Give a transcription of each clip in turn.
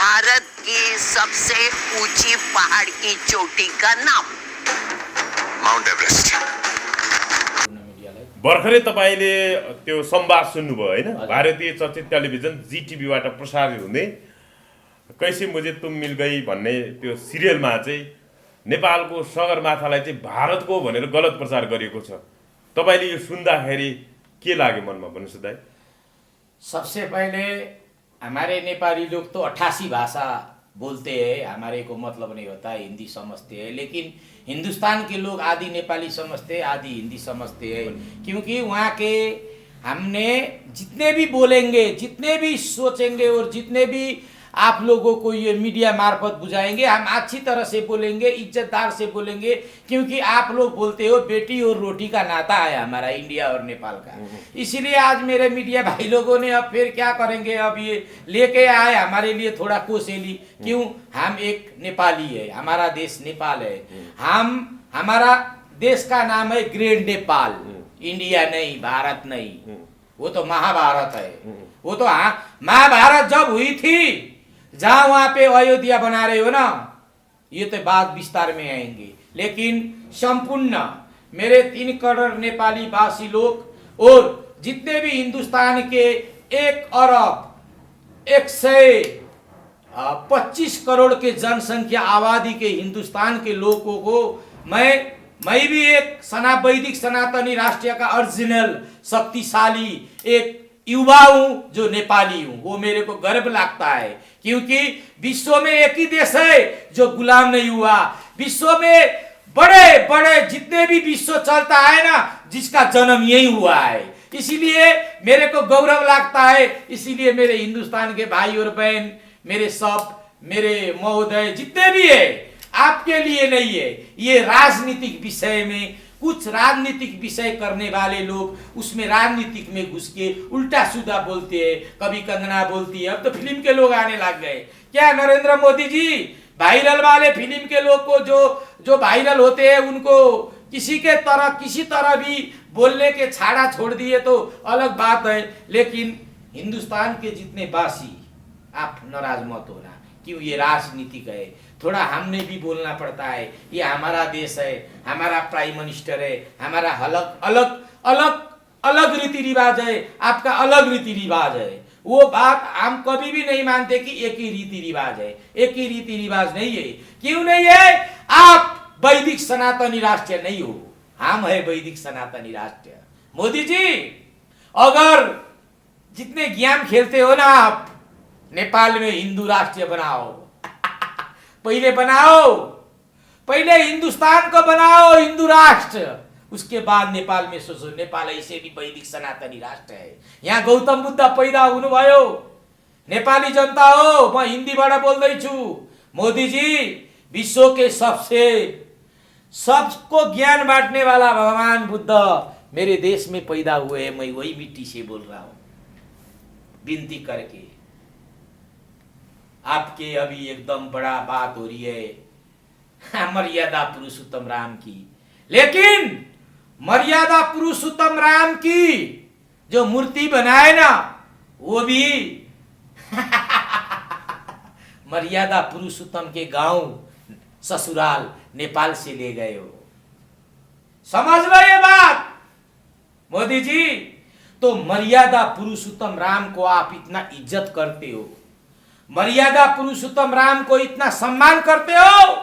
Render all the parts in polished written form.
भारत की सबसे ऊंची पहाड़ की चोटी का नाम? Mount Everest. भर्खरै तपाईँले त्यो संवाद सुन्नुभयो होइन? भारतीय चर्चित टेलिभिजन जीटिभीबाट प्रसारित हुने कैसे मुझे तुम मिल गई भन्ने त्यो सिरियलमा चाहिँ नेपालको सगरमाथालाई चाहिँ भारतको भनेर गलत प्रचार गरिएको छ। तपाईँले यो सुन्दाखेरि के लाग्यो मनमा, भन्नुहोस् दाइ? सबसे पहले हमारे नेपाली लोग तो 88 भाषा बोलते हैं, हमारे को मतलब नहीं होता, हिंदी समझते हैं। लेकिन हिंदुस्तान के लोग आधी नेपाली समझते हैं, आधी हिंदी समझते हैं, क्योंकि वहाँ के हमने जितने भी बोलेंगे, जितने भी सोचेंगे और जितने भी आप लोगों को ये मीडिया मार्फत बुझाएंगे, हम अच्छी तरह से बोलेंगे, इज्जतदार से बोलेंगे, क्योंकि आप लोग बोलते हो बेटी और रोटी का नाता है हमारा इंडिया और नेपाल का। इसीलिए आज मेरे मीडिया भाई लोगों ने अब फिर क्या करेंगे, अब ये लेके आए हमारे लिए थोड़ा कोसेली। क्यों? हम एक नेपाली है, हमारा देश नेपाल है, हमारा देश का नाम है ग्रेट नेपाल, इंडिया नहीं, भारत नहीं। वो तो महाभारत है। वो तो महाभारत जब हुई थी, जहां वहां पे अयोध्या बना रहे हो ना, ये तो बात विस्तार में आएंगे। लेकिन संपूर्ण मेरे 3 करोड़ नेपाली भाषी लोग और जितने भी हिंदुस्तान के 1 अरब 125 करोड़ के जनसंख्या आबादी के हिंदुस्तान के लोगों को मैं भी एक वैदिक सनातनी राष्ट्र का ओरिजिनल शक्तिशाली एक युवा हूं जो नेपाली हूं। वो मेरे को गर्व लगता है, क्योंकि विश्व में एक ही देश है जो गुलाम नहीं हुआ। विश्व में बड़े बड़े जितने भी विश्व चलता है ना, जिसका जन्म यही हुआ है, इसीलिए मेरे को गौरव लगता है। इसीलिए मेरे हिंदुस्तान के भाई और बहन, मेरे महोदय जितने भी है, आपके लिए नहीं है। ये राजनीतिक विषय में कुछ राजनीतिक विषय करने वाले लोग उसमें राजनीतिक में घुस के उल्टा सीधा बोलते हैं। कभी कंगना बोलती है, अब तो फिल्म के लोग आने लग गए। क्या नरेंद्र मोदी जी वायरल वाले फिल्म के लोग को जो वायरल होते हैं उनको किसी तरह भी बोलने के छाड़ा छोड़ दिए तो अलग बात है। लेकिन हिंदुस्तान के जितने वासी, आप नाराज मत होना, क्यों? ये राजनीतिक है, थोड़ा हमने भी बोलना पड़ता है। ये हमारा देश है, हमारा प्राइम मिनिस्टर है, हमारा अलग रीति रिवाज है, आपका अलग रीति रिवाज है। वो बात हम कभी भी नहीं मानते कि एक ही रीति रिवाज है। एक ही रीति रिवाज नहीं है। क्यों नहीं है? आप वैदिक सनातनी राष्ट्र नहीं हो, हम है वैदिक सनातनी राष्ट्र। मोदी जी, अगर जितने गेम खेलते हो ना आप, नेपाल में हिंदू राष्ट्र बनाओ। पहले बनाओ, पहले हिंदुस्तान को बनाओ हिंदू राष्ट्र, उसके बाद नेपाल में सोचो। नेपाल ऐसे भी वैदिक सनातनी राष्ट्र है। यहाँ गौतम बुद्ध पैदा हुनुभयो। नेपाली जनता हो, म हिन्दीबाट बोल्दैछु। मोदी जी, विश्व के सबको ज्ञान बांटने वाला भगवान बुद्ध मेरे देश में पैदा हुए हैं। मैं वही मिट्टी से बोल रहा हूं, विनती करके। आपके अभी एकदम बड़ा बात हो रही है मर्यादा पुरुषोत्तम राम की, लेकिन मर्यादा पुरुषोत्तम राम की जो मूर्ति बनाए ना, वो भी मर्यादा पुरुषोत्तम के गांव ससुराल नेपाल से ले गए हो। समझ लो ये बात मोदी जी। तो मर्यादा पुरुषोत्तम राम को आप इतना इज्जत करते हो, मर्यादा पुरुषोत्तम राम को इतना सम्मान करते हो,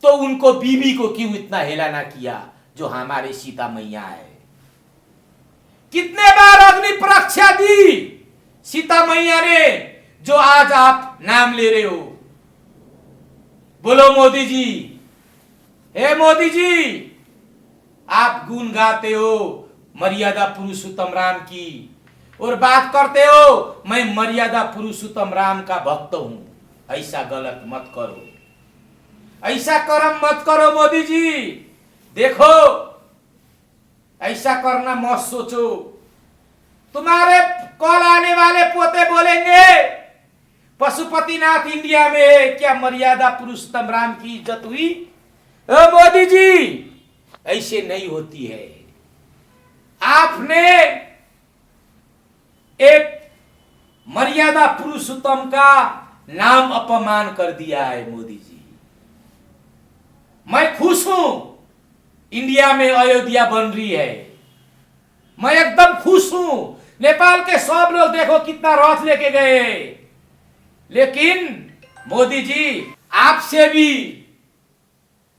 तो उनको बीबी को क्यों इतना हेलाना किया जो हमारे सीता मैया है? कितने बार अग्नि परीक्षा दी सीता मैया ने, जो आज आप नाम ले रहे हो? बोलो मोदी जी। हे मोदी जी, आप गुण गाते हो मर्यादा पुरुषोत्तम राम की और बात करते हो मैं मर्यादा पुरुषोत्तम राम का भक्त हूं। ऐसा गलत मत करो, ऐसा कर्म मत करो मोदी जी। देखो, ऐसा करना मत सोचो। तुम्हारे कल आने वाले पोते बोलेंगे पशुपतिनाथ इंडिया में क्या मर्यादा पुरुषोत्तम राम की इज्जत हुई? मोदी जी, ऐसे नहीं होती है। आपने एक मर्यादा पुरुषोत्तम का नाम अपमान कर दिया है मोदी जी। मैं खुश हूं इंडिया में अयोध्या बन रही है, मैं एकदम खुश हूं। नेपाल के सब लोग देखो कितना रथ लेके गए, लेकिन मोदी जी आपसे भी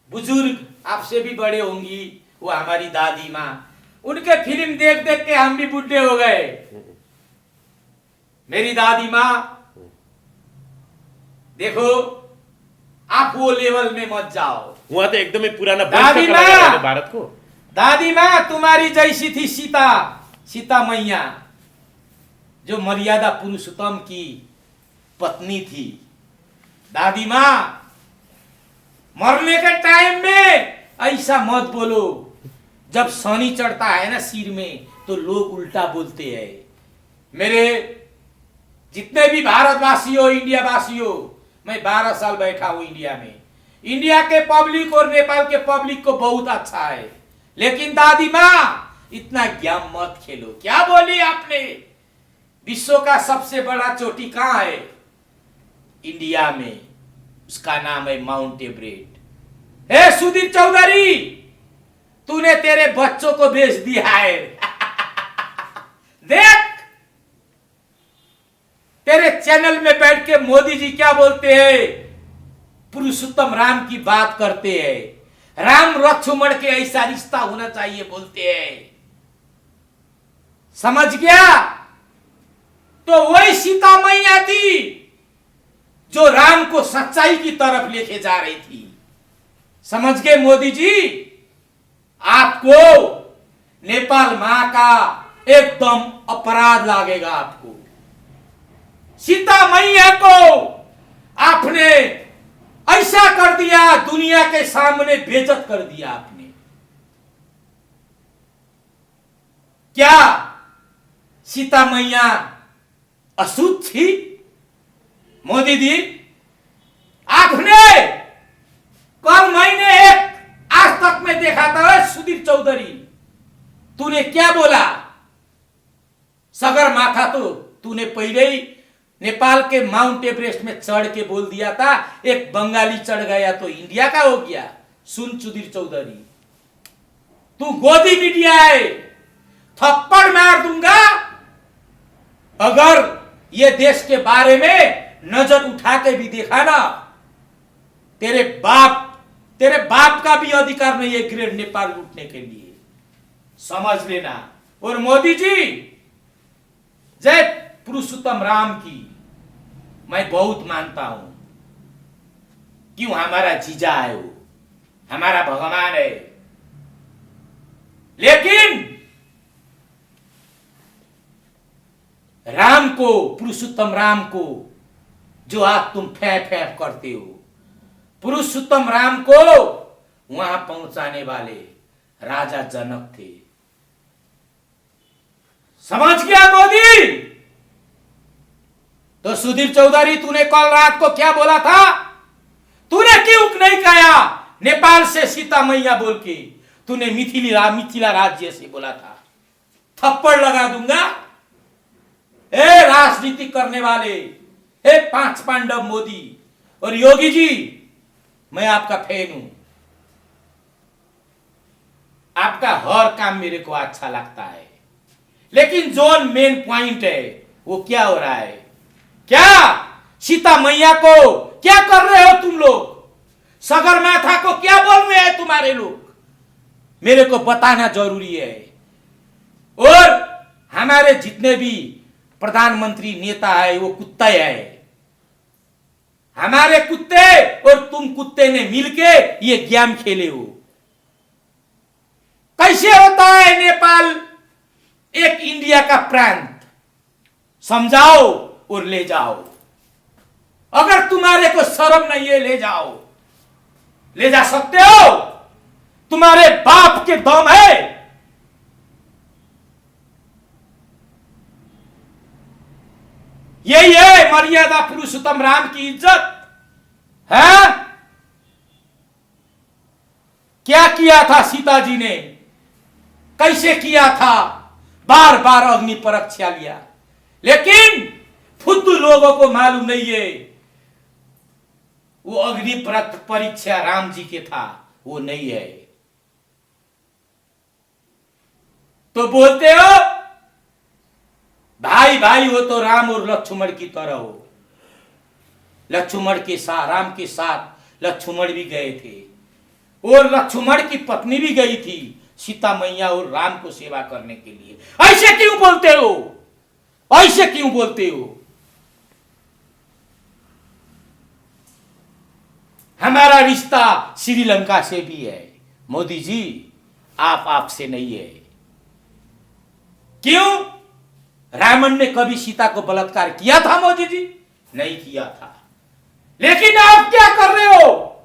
बुजुर्ग, आपसे भी बड़े होंगी वो हमारी दादी माँ, उनके फिल्म देख देख के हम भी बुढ़े हो गए। मेरी दादी माँ देखो, आप वो लेवल में मत जाओ। उहाँ त एकदमै पुराना दादी वंशका माँ! लागि भारतको। दादी माँ तुम्हारी जैसी थी सीता, सीता मैया जो मर्यादा पुरुषोत्तम की पत्नी थी। दादी माँ मरने के टाइम में ऐसा मत बोलो, जब शनि चढ़ता है ना सिर में तो लोग उल्टा बोलते हैं। मेरे जितने भी भारतवासी हो, इंडिया वासी हो, मैं 12 साल बैठा हूं इंडिया में। इंडिया के पब्लिक और नेपाल के पब्लिक को बहुत अच्छा है, लेकिन दादी माँ इतना ज्ञान मत खेलो। क्या बोली आपने? विश्व का सबसे बड़ा चोटी कहां है? इंडिया में, उसका नाम है माउंट एवरेस्ट। हे सुधीर चौधरी, तूने तेरे बच्चों को बेच दिया है। देख तेरे चैनल में बैठ के मोदी जी क्या बोलते हैं, पुरुषोत्तम राम की बात करते हैं। राम लक्ष्मण के ऐसा रिश्ता होना चाहिए बोलते हैं। समझ गया? तो वही सीता मैया थी जो राम को सच्चाई की तरफ लेके जा रही थी। समझ गए मोदी जी? आपको नेपाल मां का एकदम अपराध लगेगा। आपको सीता मैया को आपने ऐसा कर दिया, दुनिया के सामने बेइज्जत कर दिया आपने। क्या सीता मैया अशुद्ध थी? मोदी जी आपने, कल मैंने एक आज तक में देखा था, सुधीर चौधरी तूने क्या बोला? सगरमाथा तो तूने पहले ही नेपाल के माउंट एवरेस्ट में चढ़ के बोल दिया था। एक बंगाली चढ़ गया तो इंडिया का हो गया। सुन सुधीर चौधरी, तू गोदी मीडिया है, थप्पड़ मार दूंगा अगर ये देश के बारे में नजर उठा के भी देखा ना। तेरे बाप का भी अधिकार नहीं है ग्रेट नेपाल लूटने के लिए, समझ लेना। और मोदी जी, जय पुरुषोत्तम राम की मैं बहुत मानता हूं। क्यों? हमारा जीजा है, वो हमारा भगवान है। लेकिन राम को, पुरुषोत्तम राम को जो आज तुम फैफ करते हो, पुरुषोत्तम राम को वहां पहुंचाने वाले राजा जनक थे। समझ गया मोदी? तो सुधीर चौधरी, तूने कल रात को क्या बोला था? तूने क्यों नहीं कहा नेपाल से सीता मैया बोल के? तूने मिथिला राज्य से बोला था। थप्पड़ लगा दूंगा। ए राजनीति करने वाले, हे पांच पांडव मोदी और योगी जी, मैं आपका फैन हूं। आपका हर काम मेरे को अच्छा लगता है, लेकिन जो मेन पॉइंट है वो क्या हो रहा है? क्या सीता मैया को क्या कर रहे हो तुम लोग? सगरमाथा को क्या बोल रहे हैं तुम्हारे लोग? मेरे को बताना जरूरी है। और हमारे जितने भी प्रधानमंत्री नेता है वो कुत्ते है। हमारे कुत्ते और तुम कुत्ते ने मिलके ये गेम खेले हो। कैसे होता है नेपाल एक इंडिया का प्रांत? समझाओ और ले जाओ। अगर तुम्हारे को शर्म नहीं है, ले जाओ, ले जा सकते हो। तुम्हारे बाप के दम है। यही है मर्यादा पुरुषोत्तम राम की इज्जत है। क्या किया था सीता जी ने? कैसे किया था? बार बार अग्नि परीक्षा लिया, लेकिन फुद्दू लोगों को मालूम नहीं है वो अग्निव्रत परीक्षा राम जी के था, वो नहीं है। तो बोलते हो भाई भाई हो तो राम और लक्ष्मण की तरह हो। लक्ष्मण के साथ, राम के साथ लक्ष्मण भी गए थे और लक्ष्मण की पत्नी भी गई थी सीता मैया और राम को सेवा करने के लिए। ऐसे क्यों बोलते हो? ऐसे क्यों बोलते हो? हमारा रिश्ता श्रीलंका से भी है मोदी जी, आपसे नहीं है। क्यों? रावण ने कभी सीता को बलात्कार किया था मोदी जी? नहीं किया था। लेकिन आप क्या कर रहे हो?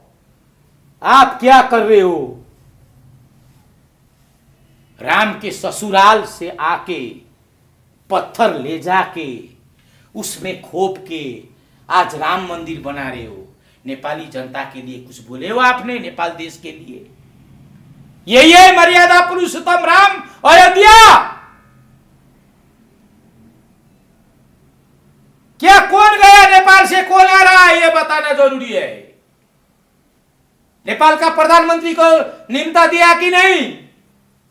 आप क्या कर रहे हो? राम के ससुराल से आके पत्थर ले जाके उसमें खोप के आज राम मंदिर बना रहे हो। नेपाली जनता के लिए कुछ बोले हो आपने? नेपाल देश के लिए यही है मर्यादा पुरुषोत्तम राम अयोध्या? क्या कौन गया नेपाल से, कौन आ रहा है, यह बताना जरूरी है। नेपाल का प्रधानमंत्री को निमंत्रण दिया कि नहीं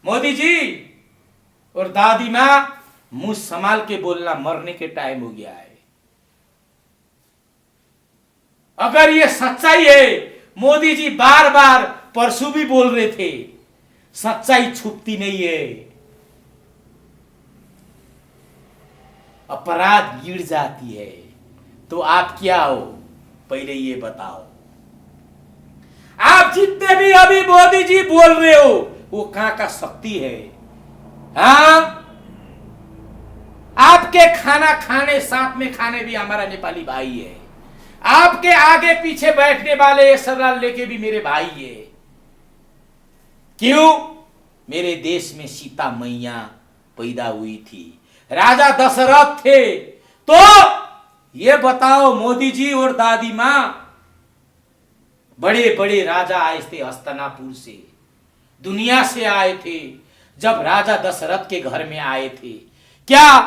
मोदी जी? और दादी मां, मुंह संभाल के बोलना, मरने के टाइम हो गया है। अगर ये सच्चाई है, मोदी जी बार बार परसों भी बोल रहे थे, सच्चाई छुपती नहीं है, अपराध गिर जाती है। तो आप क्या हो, पहले ये बताओ। आप जितने भी अभी मोदी जी बोल रहे हो, वो कहां का शक्ति है? हाँ, आपके खाना खाने, साथ में खाने भी हमारा नेपाली भाई है। आपके आगे पीछे बैठने वाले सरलाल लेके भी मेरे भाई है। क्यों? मेरे देश में सीता मैया पैदा हुई थी, राजा दशरथ थे। तो ये बताओ मोदी जी और दादी मां, बड़े बड़े राजा आए थे हस्तिनापुर से, दुनिया से आए थे। जब राजा दशरथ के घर में आए थे, क्या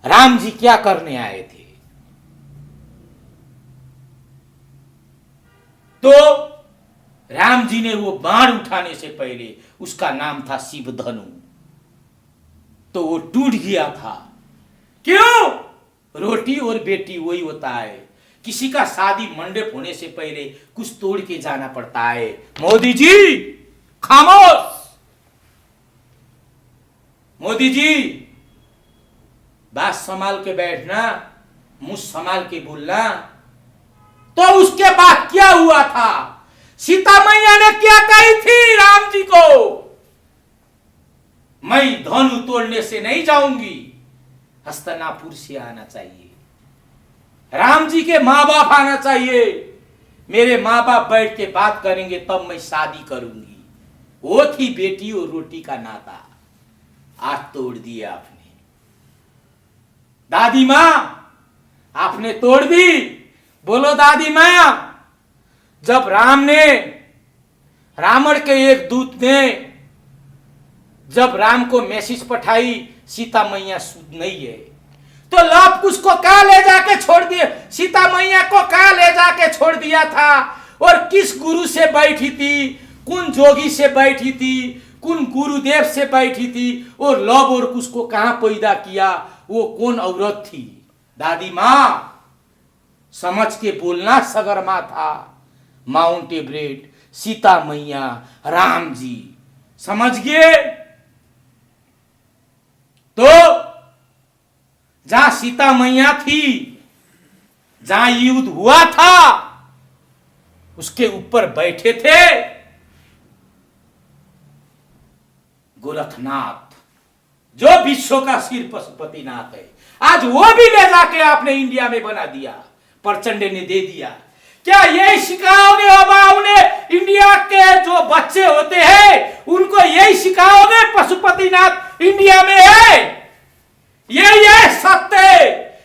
राम जी क्या करने आए थे? तो राम जी ने वो बाण उठाने से पहले, उसका नाम था शिव धनु, तो वो टूट गया था। क्यों? रोटी और बेटी वही होता है। किसी का शादी मंडप होने से पहले कुछ तोड़ के जाना पड़ता है। मोदी जी खामोश। मोदी जी बात संभाल के बैठना, मुंह संभाल के बोलना। तो उसके बाद क्या हुआ था? सीता मैया ने क्या कही थी राम जी को? मैं धनु तोड़ने से नहीं जाऊंगी, हस्तिनापुर से आना चाहिए। राम जी के माँ बाप आना चाहिए, मेरे माँ बाप बैठ के बात करेंगे तब मैं शादी करूंगी। वो थी बेटी और रोटी का नाता, आज तोड़ दिया आपने। दादी माँ, आपने तोड़ दी। बोलो दादी माँ। जब रावण के एक दूत ने जब राम को मैसेज पठाई, सीता मैया सुध नहीं है, तो लव कुछ को कहां ले जाके छोड़ दिया? सीता मैया को कहां ले जाके छोड़ दिया था? और किस गुरु से बैठी थी? कौन जोगी से बैठी थी? कौन गुरुदेव से बैठी थी? और लव और कुछ को कहां पैदा किया? वो कौन औरत थी? दादी मां, समझ के बोलना। सगरमा था, माउंट एवरेस्ट, सीता मैया, राम जी, समझ गए? तो जहां सीता मैया थी, जहां युद्ध हुआ था, उसके ऊपर बैठे थे गोरखनाथ, जो विश्व का सिर पशुपतिनाथ है। आज वो भी ले जाके आपने इंडिया में बना दिया, प्रचंड ने दे दिया। क्या यही सिखाओगे अब उन्हें? इंडिया के जो बच्चे होते हैं उनको यही सिखाओगे पशुपतिनाथ इंडिया में है? यही है सत्य,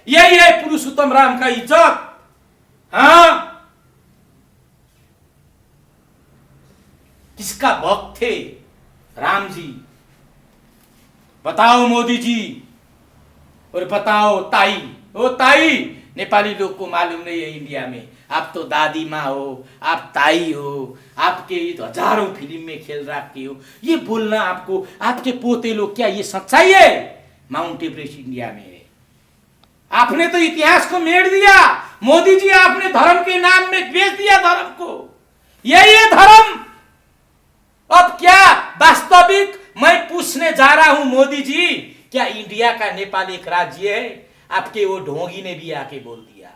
यही है पुरुषोत्तम राम का इज्जत। हाँ, किसका भक्त थे राम जी? बताओ मोदी जी, और बताओ ताई। ओ ताई, नेपाली लोग को मालूम नहीं है इंडिया में। आप तो दादी माँ हो, आप ताई हो, आपके हजारों फिल्म में खेल रखे हो। ये बोलना आपको, आपके पोते लोग, क्या ये सच्चाई है? माउंट एवरेस्ट इंडिया में है। आपने तो इतिहास को मेड़ दिया मोदी जी। आपने धर्म के नाम में बेच दिया धर्म को। यही है धर्म। अब क्या वास्तविक मैं पूछने जा रहा हूं मोदी जी, क्या इंडिया का नेपाल एक राज्य है? आपके वो ढोंगी ने भी आके बोल दिया।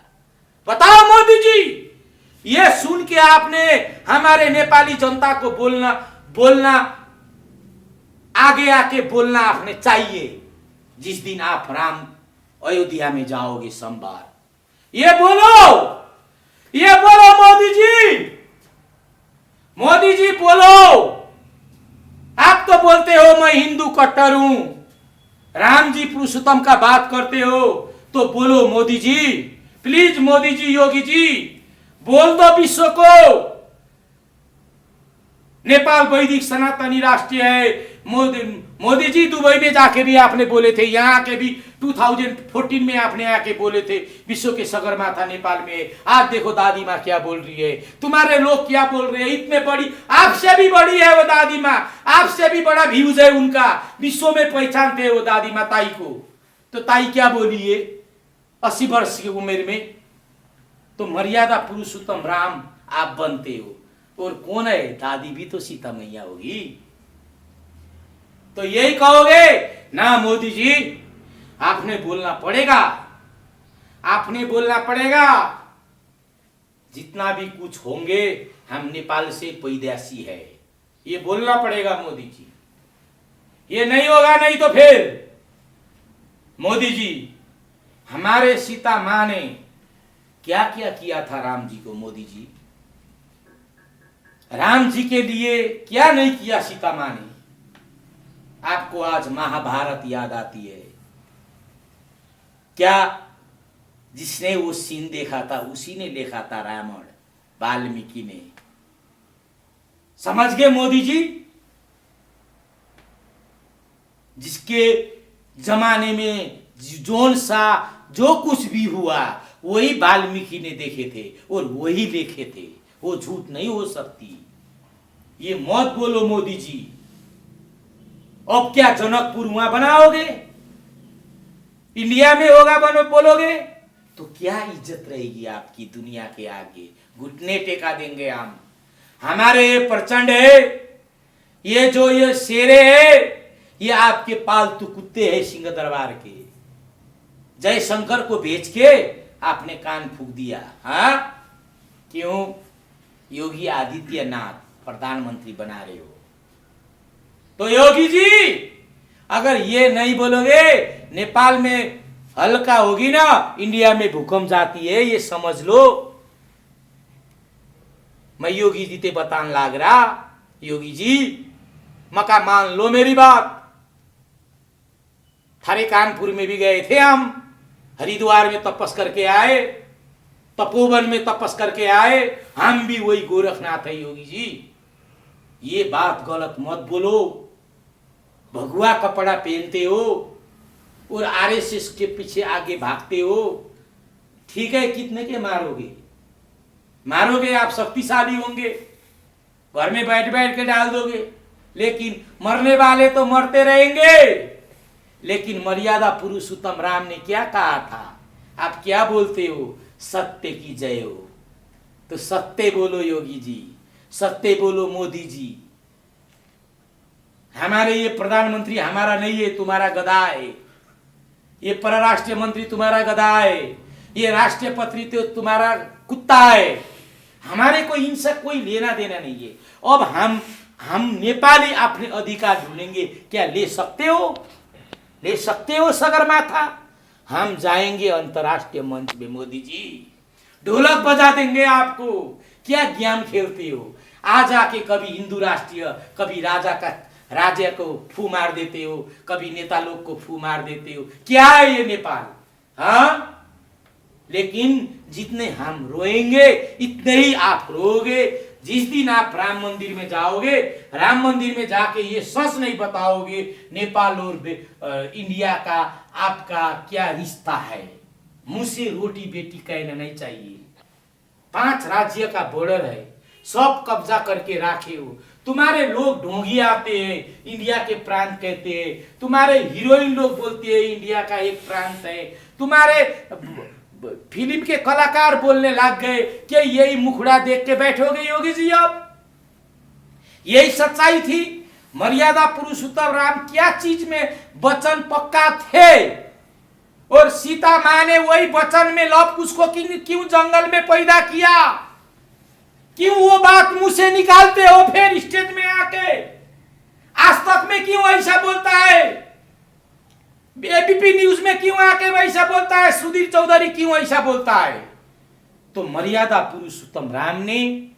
बताओ मोदी जी, ये सुन के आपने हमारे नेपाली जनता को बोलना आगे आके बोलना आपने चाहिए। जिस दिन आप राम अयोध्या में जाओगे सोमवार, ये बोलो मोदी जी। मोदी जी बोलो। आप तो बोलते हो मैं हिंदू कट्टर हूं, राम जी पुरुषोत्तम का बात करते हो, तो बोलो मोदी जी, प्लीज मोदी जी, योगी जी, बोल दो विश्व को नेपाल वैदिक सनातनी राष्ट्र है। मोदी जी दुबई में जाके भी आपने बोले थे, यहाँ के भी 2014 में आपने आके बोले थे विश्व के सगरमाथा नेपाल में। आज देखो दादी माँ क्या बोल रही है, तुम्हारे लोग क्या बोल रहे हैं। इतने बड़ी, आपसे भी बड़ी है वो दादी माँ, आपसे भी बड़ा व्यूज है उनका, विश्व में पहचानते हैं वो दादी माँ ताई को। तो ताई क्या बोली है 80 वर्ष की उम्र में? तो मर्यादा पुरुषोत्तम राम आप बनते हो। और कौन है? दादी भी तो सीता मैया होगी। तो यही कहोगे ना मोदी जी? आपने बोलना पड़ेगा, आपने बोलना पड़ेगा। जितना भी कुछ होंगे हम नेपाल से पैदाशी है, ये बोलना पड़ेगा मोदी जी। ये नहीं होगा नहीं तो फिर मोदी जी, हमारे सीता मां ने क्या क्या किया था राम जी को? मोदी जी, राम जी के लिए क्या नहीं किया सीता मां ने? आपको आज महाभारत याद आती है क्या? जिसने वो सीन देखा था उसी ने लिखा था रामायण, वाल्मीकि ने। समझ गए मोदी जी? जिसके जमाने में जो कुछ भी हुआ वही वाल्मीकि ने देखे थे और वही लिखे थे। वो झूठ नहीं हो सकती। ये मत बोलो मोदी जी। अब क्या जनकपुर वहां बनाओगे? इंडिया में होगा बोलोगे तो क्या इज्जत रहेगी आपकी दुनिया के आगे? घुटने टेका देंगे हम। हमारे ये प्रचंड है, ये शेरे है, ये आपके पालतू कुत्ते हैं सिंह दरबार के। जयशंकर को भेज के आपने कान फूंक दिया। हाँ, क्यों? योगी आदित्यनाथ प्रधानमंत्री बना रहे हो। तो योगी जी, अगर ये नहीं बोलोगे नेपाल में हल्का होगी ना, इंडिया में भूकंप जाती है, ये समझ लो। मैं योगी जी ते बतान लाग रहा। योगी जी, मका मान लो मेरी बात। थारे कानपुर में भी गए थे हम, हरिद्वार में तपस करके आए, तपोवन में तपस करके आए, हम भी वही गोरखनाथ है। योगी जी, ये बात गलत मत बोलो। भगवा कपड़ा पहनते हो और आरएसएस के पीछे आगे भागते हो। ठीक है, कितने के मारोगे? आप शक्तिशाली होंगे, घर में बैठ बैठ के डाल दोगे, लेकिन मरने वाले तो मरते रहेंगे। लेकिन मर्यादा पुरुषोत्तम राम ने क्या कहा था? आप क्या बोलते हो? सत्य की जय हो। तो सत्य बोलो योगी जी, सत्य बोलो मोदी जी। हमारे ये प्रधानमंत्री हमारा नहीं है, तुम्हारा गधा है। ये परराष्ट्र मंत्री तुम्हारा गधा है। ये राष्ट्रपति तो तुम्हारा कुत्ता है। हमारे को इनसे कोई लेना देना नहीं है। अब हम नेपाली अपने अधिकार ढूंढेंगे। क्या ले सकते हो? ले सकते हो सगरमाथा? हम जाएंगे अंतर्राष्ट्रीय मंच में मोदी जी, ढोलक बजा देंगे आपको। क्या ज्ञान खेलते हो? आज आके कभी हिंदू राष्ट्रीय, कभी राजा को फू मार देते हो, कभी नेता लोग को फू मार देते हो। क्या है ये नेपाल? हाँ, लेकिन जितने हम रोएंगे इतने ही आप रोओगे। जिस दिन आप राम मंदिर में जाओगे, राम मंदिर में जाके ये सच नहीं बताओगे नेपाल और इंडिया का आपका क्या रिश्ता है, मुझसे रोटी बेटी कहना नहीं चाहिए। 5 राज्य का बॉर्डर है, सब कब्जा करके राखे हो। तुम्हारे लोग ढोंगी आते हैं, इंडिया के प्रांत कहते हैं। तुम्हारे हीरोइन लोग बोलते हैं इंडिया का एक प्रांत है। तुम्हारे फिल्म के कलाकार बोलने लग गए कि यही मुखड़ा देख के बैठोगे योगी जी। अब यही सच्चाई थी। मर्यादा पुरुषोत्तम राम क्या चीज में वचन पक्का थे, और सीता माँ ने वही वचन में लव कुश को क्यों जंगल में पैदा किया? क्यों वो बात मुंह से निकालते हो फिर स्टेज में आके? आज तक में क्यों ऐसा बोलता है? एबीपी न्यूज में क्यों आके वैसा बोलता है? सुधीर चौधरी क्यों ऐसा बोलता है? तो मर्यादा पुरुषोत्तम राम ने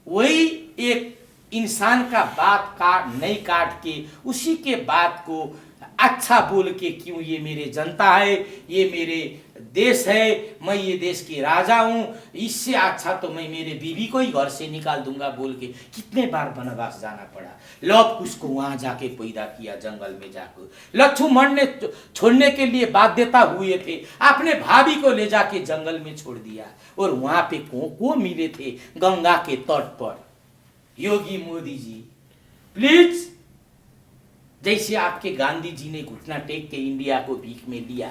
वही एक इंसान का बात नहीं काट के उसी के बात को अच्छा बोल के, क्यों ये मेरे जनता है, ये मेरे देश है, मैं ये देश के राजा हूं, इससे अच्छा तो मैं मेरे बीवी को ही घर से निकाल दूंगा बोल के कितने बार वनवास जाना पड़ा। लव कुश को वहां जाके पैदा किया जंगल में जाकर। लक्ष्मण ने छोड़ने के लिए बाध्यता हुए थे, अपने भाभी को ले जाके जंगल में छोड़ दिया, और वहां पे को मिले थे गंगा के तट पर। योगी मोदी जी प्लीज, जैसे आपके गांधी जी ने घुटना टेक के इंडिया को भीख में लिया,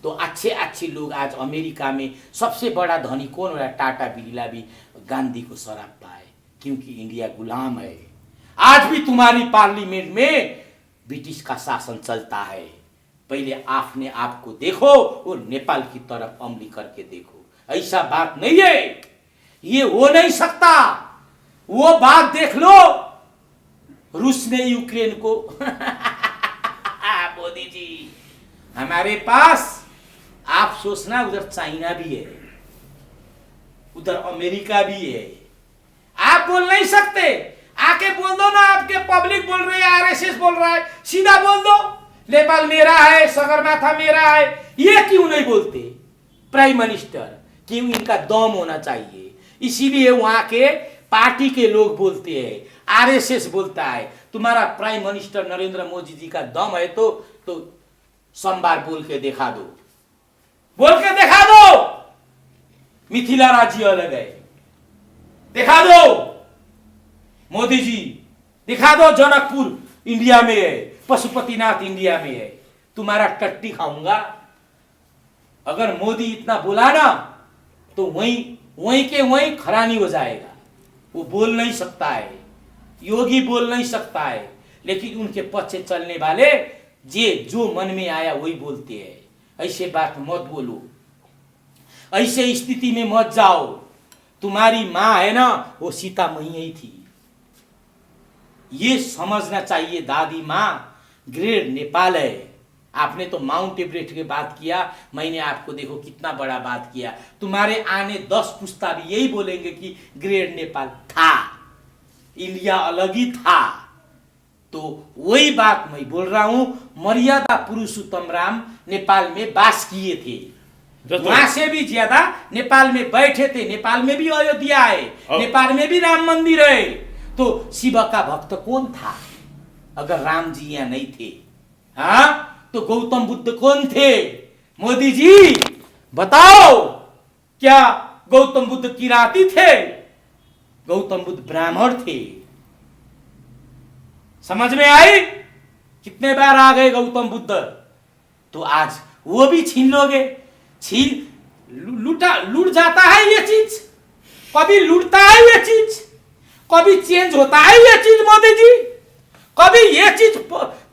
तो अच्छे अच्छे लोग आज अमेरिका में सबसे बड़ा धनी कौन हो रहा है? टाटा बिरला भी गांधी को शराब पाए, क्योंकि इंडिया गुलाम है। आज भी तुम्हारी पार्लियामेंट में ब्रिटिश का शासन चलता है। पहले आपने आपको देखो और नेपाल की तरफ अमली करके देखो। ऐसा बात नहीं है, ये हो नहीं सकता। वो बात देख लो, रूस ने यूक्रेन को मोदी जी हमारे पास, आप सोचना उधर चाइना भी है, उधर अमेरिका भी है। आप बोल नहीं सकते, आके बोल दो ना। आपके पब्लिक बोल रही है, आरएसएस बोल रहा है, सीधा बोल दो नेपाल मेरा है, सगरमाथा मेरा है। ये क्यों नहीं बोलते प्राइम मिनिस्टर? क्यों? इनका दम होना चाहिए। इसीलिए वहां के पार्टी के लोग बोलते हैं, आरएसएस बोलता है। तुम्हारा प्राइम मिनिस्टर नरेंद्र मोदी जी का दम है तो सोमवार बोल के दिखा दो, बोल के दिखा दो। मिथिला राज्य अलग है, दिखा दो। मोदी जी दिखा दो, जनकपुर इंडिया में है, पशुपतिनाथ इंडिया में है। तुम्हारा टट्टी खाऊंगा। अगर मोदी इतना बोला ना तो वहीं के वहीं खरानी हो जाएगा। वो बोल नहीं सकता है, योगी बोल नहीं सकता है, लेकिन उनके पक्ष चलने वाले जो मन में आया वही बोलते हैं। ऐसे बात मत बोलो, ऐसे स्थिति में मत जाओ। तुम्हारी माँ है ना, वो सीता मैया ही थी, ये समझना चाहिए। दादी माँ ग्रेट नेपाल है। आपने तो माउंट एवरेस्ट की बात किया, मैंने आपको देखो कितना बड़ा बात किया। तुम्हारे आने 10 पुस्ता भी यही बोलेंगे कि ग्रेट नेपाल था, इंडिया अलग ही था। तो वही बात मैं बोल रहा हूं। मर्यादा पुरुषोत्तम राम नेपाल में वास किए थे, वहां से भी ज्यादा नेपाल में बैठे थे। नेपाल में भी अयोध्या है, नेपाल में भी राम मंदिर है। तो शिव का भक्त कौन था अगर राम जी यहाँ नहीं थे? हाँ, तो गौतम बुद्ध कौन थे? मोदी जी बताओ, क्या गौतम बुद्ध किराती थे? गौतम बुद्ध ब्राह्मण थे। समझ में आई? कितने बार आ गए गौतम बुद्ध। तो आज वो भी छीन लोगे। लूट जाता है ये चीज, कभी लूटता है ये चीज, कभी चेंज होता है ये चीज। मोदी जी, कभी ये चीज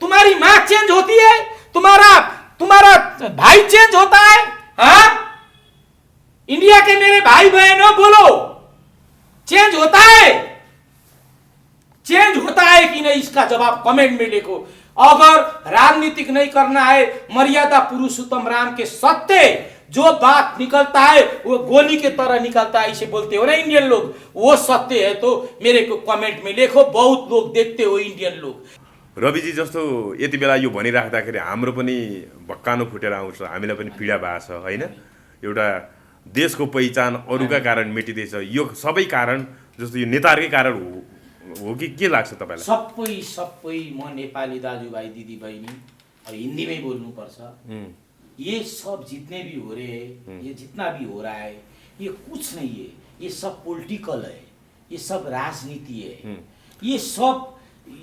तुम्हारी मां चेंज होती है, तुम्हारा भाई चेंज होता है। हाँ, इंडिया के मेरे भाई बहनों बोलो, चेंज होता है? चेंज होता है कि नहीं, इसका जवाब कमेंट में लिखो। अगर राजनीतिक नहीं करना है, मर्यादा पुरुषोत्तम राम के सत्य जो बात निकलता है वो गोली के तरह निकलता है, इसे बोलते हो ना इंडियन लोग, वो सत्य है तो मेरे को कमेंट में लेखो। बहुत लोग देखते हो इंडियन लोग। रविजी जस्तो यति बेला यो भनिराख्दाखेरि हाम्रो पनि भक्कानो फुटेर आउँछ, हामीलाई पनि पीडा भएको छ होइन। एउटा देशको पहिचान अरूका कारण मेटिँदैछ। यो सबै कारण जस्तो यो नेताहरूकै कारण हो कि के लाग्छ तपाईँलाई? सबै म नेपाली दाजुभाइ दिदीबहिनी हिन्दीमै बोल्नुपर्छ। ये सब जितने भी हो रहे हैं, ये जितना भी हो रहा है, ये कुछ नहीं है, ये सब पॉलिटिकल है, ये सब राजनीति है। ये सब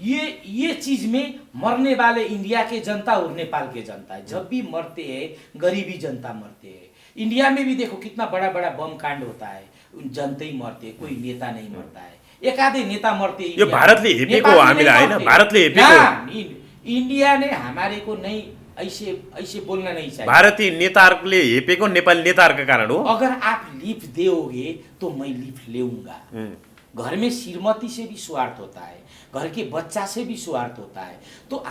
ये चीज में मरने वाले इंडिया के जनता और नेपाल के जनता है। जब भी मरते हैं गरीबी जनता मरते हैं। इंडिया में भी देखो कितना बड़ा बड़ा बम कांड होता है, जनता ही मरते, कोई नेता नहीं मरता है। एक आधे नेता मरते यो भारतले हेपेको हामीलाई हैन, भारतले हेपेको। इंडिया ने हमारे को नहीं ऐसे बोलना नहीं चाहिए। भारतीय नेताहरूले हेपेको नेपाली नेताहरूका कारण हो। अगर आप लिफ्ट दोगे तो मैं लिफ्ट लेऊंगा। घर में श्रीमती से भी स्वार्थ होता है, घर के बच्चा से भी स्वार्थ होता है। तो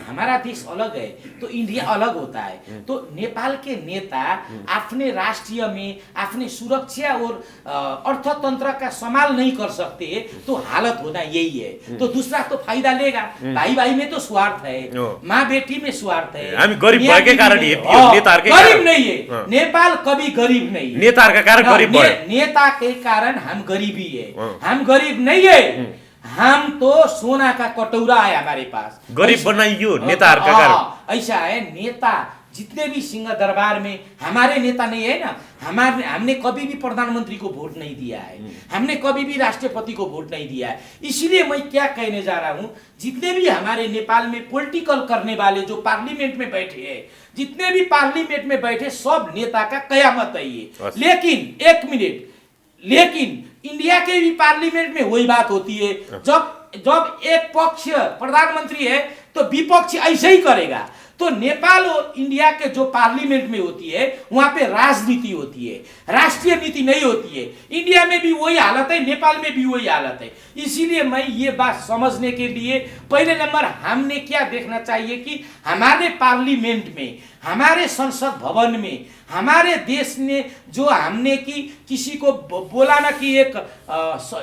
हमारा देश अलग है तो इंडिया अलग होता है। तो नेपाल के नेता अपने राष्ट्रीय में अपने सुरक्षा और अर्थतंत्र का संभाल नहीं कर सकते तो हालत होना यही है। तो दूसरा तो फायदा लेगा, भाई भाई में तो स्वार्थ है, माँ बेटी में स्वार्थ है। हामी गरीब भएकै कारण नेताहरूकै गरीब नहीं है, नेपाल कभी गरीब नहीं है। नेताहरूका कारण गरीब भयो। नेता के कारण हम गरीबी है, हम गरीब नहीं है। हम तो सोना का कटोरा है हमारे पास। गरीब बनाइयो नेताहरूका कारण। ऐसा है, नेता जितने भी सिंह दरबार में हमारे नेता नहीं है ना, हमने कभी भी प्रधानमंत्री को वोट नहीं दिया है, हमने कभी भी राष्ट्रपति को वोट नहीं दिया है। इसलिए मैं क्या कहने जा रहा हूं, जितने भी हमारे नेपाल में पॉलिटिकल करने वाले जो पार्लियामेंट में बैठे हैं, जितने भी पार्लियामेंट में बैठे सब नेता का कयामत है ये। लेकिन एक मिनट, लेकिन इंडिया के भी पार्लियामेंट में वही बात होती है। जब एक पक्ष प्रधानमंत्री है तो विपक्ष ऐसे ही करेगा। तो नेपाल और इंडिया के जो पार्लियामेंट में होती है वहां पे राजनीति होती है, राष्ट्रीय नीति नहीं होती है। इंडिया में भी वही हालत है, नेपाल में भी वही हालत है। इसीलिए मैं ये बात समझने के लिए पहले नंबर हमने क्या देखना चाहिए कि हमारे पार्लियामेंट में, हमारे संसद भवन में, हमारे देश ने जो हमने कि किसी को बोला ना कि एक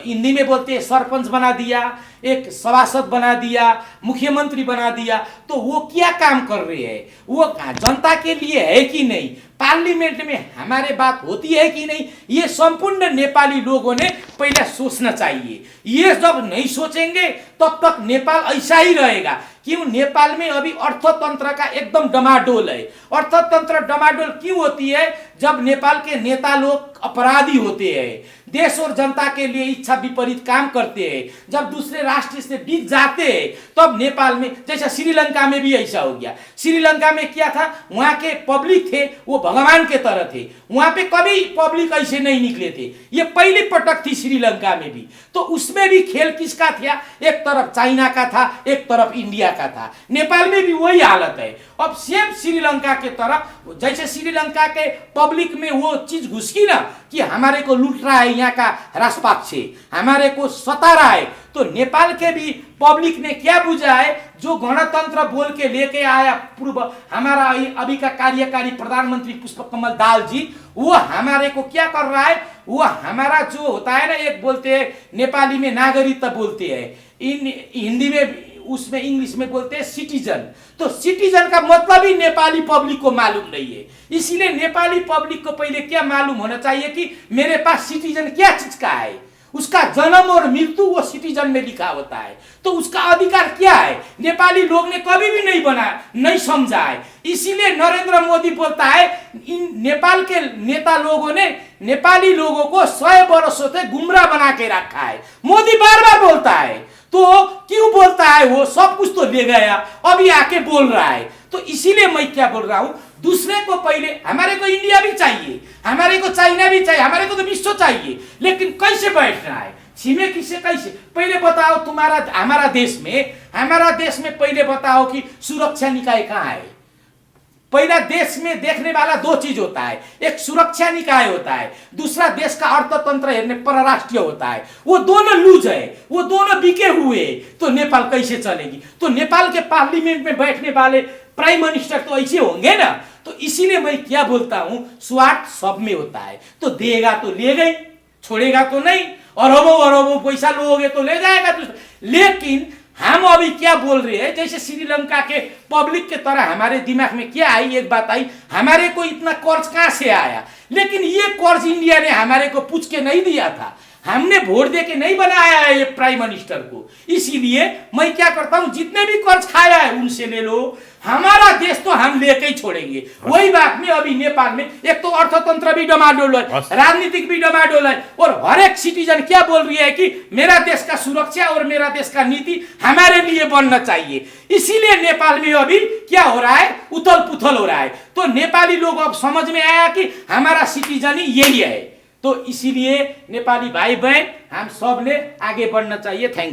हिंदी में बोलते हैं सरपंच बना दिया, एक सभासद बना दिया, मुख्यमंत्री बना दिया, तो वो क्या काम कर रहे हैं? वो जनता के लिए है कि नहीं? पार्लियामेंट में हमारे बात होती है कि नहीं? ये संपूर्ण नेपाली लोगों ने पहले सोचना चाहिए। ये जब नहीं सोचेंगे तब तक नेपाल ऐसा ही रहेगा। क्यों? नेपाल में अभी अर्थतंत्र का एकदम डमाडोल है। अर्थतंत्र डमाडोल क्यों होती है? जब नेपाल के नेता लोग अपराधी होते हैं, देश और जनता के लिए इच्छा विपरीत काम करते हैं, जब दूसरे राष्ट्र से बिक जाते हैं, तब नेपाल में, जैसा श्रीलंका में भी ऐसा हो गया। श्रीलंका में क्या था, वहां के पब्लिक थे वो भगवान के तरह थे, वहां पे कभी पब्लिक ऐसे नहीं निकले थे। ये पहली पटक थी श्रीलंका में भी। तो उसमें भी खेल किसका था? एक तरफ चाइना का था, एक तरफ इंडिया का था। नेपाल में भी वही हालत है। अब सेम श्रीलंका के तरफ, जैसे श्रीलंका के पब्लिक में वो चीज घुस गई ना कि हमारे को लूट रहा है यहाँ का राष्ट्रपक्ष, हमारे को सता रहा है, तो नेपाल के भी पब्लिक ने क्या बुझा है? जो गणतंत्र बोल के लेके आया पूर्व हमारा अभी का कार्यकारी प्रधानमंत्री पुष्पकमल दाहाल जी, वो हमारे को क्या कर रहा है? वो हमारा जो होता है ना, एक बोलते हैं नेपाली में नागरिकता बोलते हैं, हिंदी में उसमें इंग्लिश में बोलते हैं सिटीजन। तो सिटीजन का मतलब ही नेपाली पब्लिक को मालूम नहीं है। इसीलिए नेपाली पब्लिक को पहले क्या मालूम होना चाहिए कि मेरे पास सिटीजन क्या चीज का है, उसका जन्म और मृत्यु वो सिटीजन में लिखा होता है। तो उसका अधिकार क्या है? नेपाली लोग ने कभी भी नहीं बनाया, नहीं समझा है। इसीलिए नरेंद्र मोदी बोलता है, इन नेपाल के नेता लोगों ने नेपाली लोगों को 100 वर्षों से गुमराह बना के रखा है। मोदी बार बार बोलता है। तो क्यों बोलता है? वो सब कुछ तो ले गया, अभी आके बोल रहा है। तो इसीलिए मैं क्या बोल रहा हूं, दूसरे को पहले, हमारे को इंडिया भी चाहिए, हमारे को चाइना भी चाहिए, हमारे को तो विश्व चाहिए, लेकिन कैसे बैठना है? छिमेकी से कैसे? पहले बताओ तुम्हारा, हमारा देश में पहले बताओ कि सुरक्षा निकाय कहाँ है? पहला देश में देखने वाला दो चीज होता है, एक सुरक्षा निकाय होता है, दूसरा देश का अर्थतंत्र हेर्ने परराष्ट्रीय होता है। वो दोनों लूज है, वो दोनों बिके हुए, तो नेपाल कैसे चलेगी? तो नेपाल के पार्लियामेंट में बैठने वाले प्राइम मिनिस्टर तो ऐसे होंगे ना। तो इसीलिए मैं क्या बोलता हूं, स्वार्थ सब में होता है। तो देगा तो ले गई, छोड़ेगा तो नहीं। अरबों अरबों पैसा लोगे तो ले जाएगा। लेकिन हम अभी क्या बोल रहे हैं, जैसे श्रीलंका के पब्लिक के तरह हमारे दिमाग में क्या आई, एक बात आई, हमारे को इतना कर्ज कहां से आया? लेकिन ये कर्ज इंडिया ने हमारे को पूछ के नहीं दिया था। हमने वोट दे के नहीं बनाया है ये प्राइम मिनिस्टर को। इसीलिए मैं क्या करता हूं, जितने भी कर्ज खाया है उनसे ले लो, हमारा देश तो हम लेके ही छोड़ेंगे। वही बात में अभी नेपाल में एक तो अर्थतंत्र भी डमाडोल है, राजनीतिक भी डमाडोल है, और हर एक सिटीजन क्या बोल रही है कि मेरा देश का सुरक्षा और मेरा देश का नीति हमारे लिए बनना चाहिए। इसीलिए नेपाल में अभी क्या हो रहा है, उथल पुथल हो रहा है। तो नेपाली लोग अब समझ में आया कि हमारा सिटीजन ही यही है। तो इसीलिए नेपाली भाई बहन हम सब ने आगे बढ़ना चाहिए। Thank you.